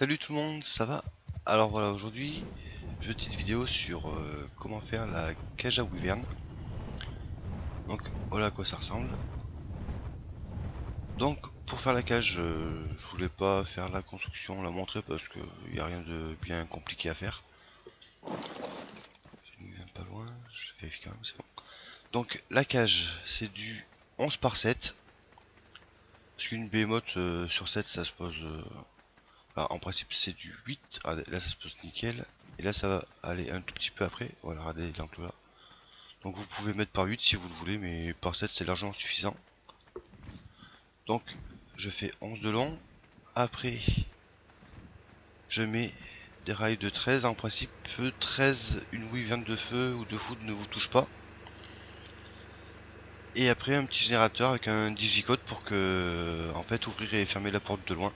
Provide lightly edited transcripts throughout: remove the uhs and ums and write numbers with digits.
Salut tout le monde, ça va? Alors voilà, aujourd'hui, petite vidéo sur comment faire la cage à wyvern. Donc voilà à quoi ça ressemble. Donc pour faire la cage, je voulais pas faire la construction, la montrer parce qu'il n'y a rien de bien compliqué à faire. Je ne viens pas loin, je vérifie quand même, c'est bon. Donc la cage, c'est du 11 par 7. Parce qu'une behemoth sur 7 ça se pose... alors, en principe c'est du 8, ah, là ça se pose nickel. Et là ça va aller un tout petit peu après, voilà, regardez l'enclos là. Donc vous pouvez mettre par 8 si vous le voulez, mais par 7 c'est largement suffisant. Donc je fais 11 de long. Après je mets des rails de 13. En principe 13, une wyvern de feu ou de foudre ne vous touche pas. Et après un petit générateur avec un digicode pour que en fait ouvrir et fermer la porte de loin.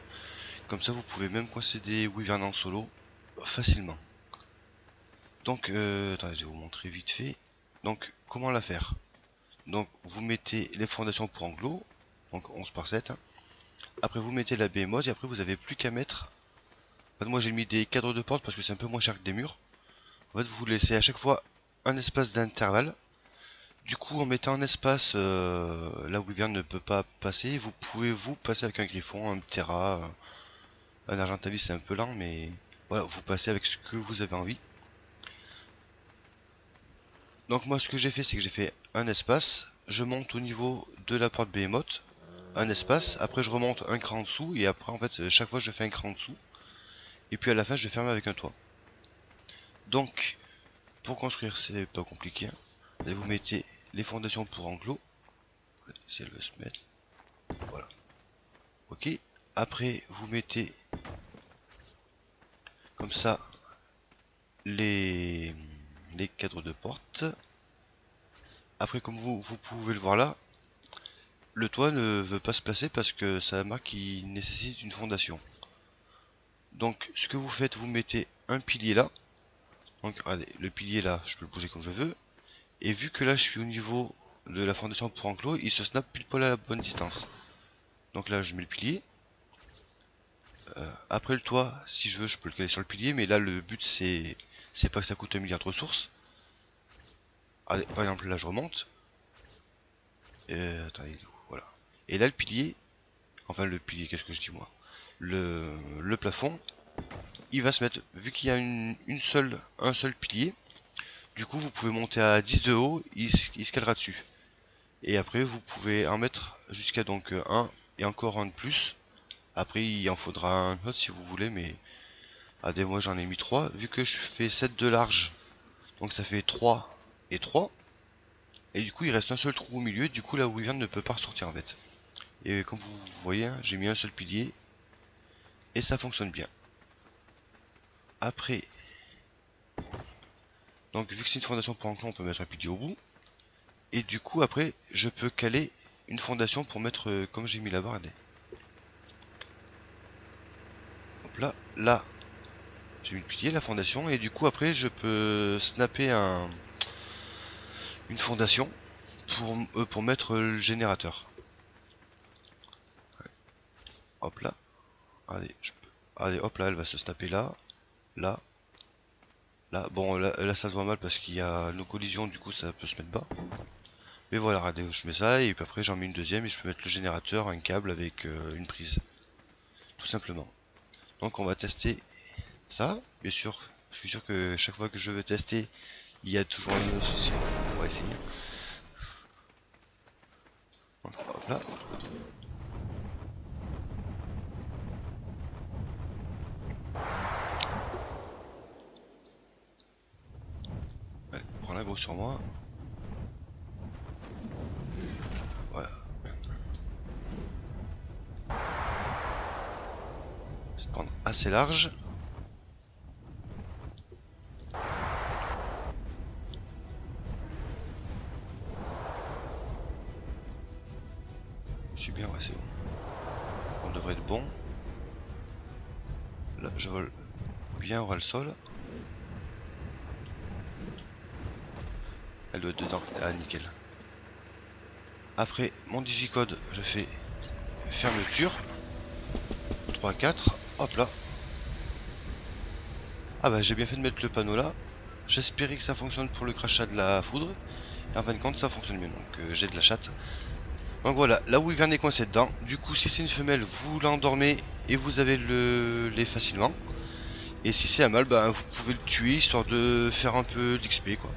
Comme ça vous pouvez même coincer des wyverns en solo facilement. Donc attendez, je vais vous montrer vite fait. Donc comment la faire? Donc vous mettez les fondations pour enclos, donc 11 par 7. Après vous mettez la behemoth et après vous avez plus qu'à mettre. En fait, moi j'ai mis des cadres de porte parce que c'est un peu moins cher que des murs. En fait vous laissez à chaque fois un espace d'intervalle. Du coup en mettant un espace là où Wyvern ne peut pas passer, vous pouvez vous passer avec un griffon, un ptera, un argentavis c'est un peu lent mais voilà, vous passez avec ce que vous avez envie. Donc moi ce que j'ai fait c'est que j'ai fait un espace, je monte au niveau de la porte behemoth, un espace, après je remonte un cran en dessous et après en fait chaque fois je fais un cran en dessous. Et puis à la fin je ferme avec un toit. Donc pour construire c'est pas compliqué, hein. Vous mettez les fondations pour enclos. Si elle veut se mettre. Voilà. Ok. Après vous mettez comme ça les, les cadres de porte. Après comme vous pouvez le voir là, le toit ne veut pas se placer parce que ça marque qu'il nécessite une fondation. Donc ce que vous faites, vous mettez un pilier là. Donc regardez, le pilier là, je peux le bouger comme je veux. Et vu que là je suis au niveau de la fondation pour enclos, il se snap pile poil à la bonne distance. Donc là je mets le pilier. Après le toit, si je veux, je peux le caler sur le pilier, mais là le but c'est pas que ça coûte un milliard de ressources. Allez, par exemple là je remonte. Attendez, voilà. Et là le pilier, enfin le pilier, qu'est-ce que je dis moi? Le plafond, il va se mettre, vu qu'il y a un seul pilier, du coup vous pouvez monter à 10 de haut, il se calera dessus. Et après vous pouvez en mettre jusqu'à donc un et encore un de plus. Après il en faudra un autre si vous voulez, mais moi j'en ai mis 3. Vu que je fais 7 de large, donc ça fait 3 et 3. Et du coup il reste un seul trou au milieu, du coup la wyvern ne peut pas ressortir en fait. Et comme vous voyez, hein, j'ai mis un seul pilier. Et ça fonctionne bien. Après, donc vu que c'est une fondation pour enclos, on peut mettre un pilier au bout. Et du coup après, je peux caler une fondation pour mettre, comme j'ai mis là-bas, regardez. Hop là, là, j'ai mis le pilier, la fondation. Et du coup après, je peux snapper une fondation pour mettre le générateur. Ouais. Hop là. Allez, allez, hop là, elle va se snapper là, là, là. Bon, là ça se voit mal parce qu'il y a nos collisions, du coup ça peut se mettre bas. Mais voilà, regardez, je mets ça et puis après j'en mets une deuxième et je peux mettre le générateur, un câble avec une prise. Tout simplement. Donc on va tester ça. Bien sûr, je suis sûr que chaque fois que je veux tester, il y a toujours un souci. On va essayer. Donc, hop là. Allez, prends la grosse sur moi. Voilà. C'est prendre assez large. Je suis bien, ouais, c'est bon. On devrait être bon. Là, je vole bien au ras le sol. Elle doit être dedans. Ah, nickel. Après, mon digicode, je fais fermeture. 3, 4. Hop là. Ah bah j'ai bien fait de mettre le panneau là. J'espérais que ça fonctionne pour le crachat de la foudre. Et en fin de compte ça fonctionne bien, donc j'ai de la chatte. Donc voilà, là où il vient est coincé dedans. Du coup si c'est une femelle, vous l'endormez et vous avez le lait facilement. Et si c'est un mâle, bah, vous pouvez le tuer histoire de faire un peu d'XP quoi.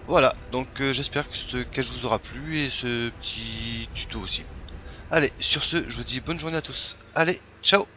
Voilà, donc j'espère que ce cache vous aura plu et ce petit tuto aussi. Allez, sur ce, je vous dis bonne journée à tous. Allez, ciao!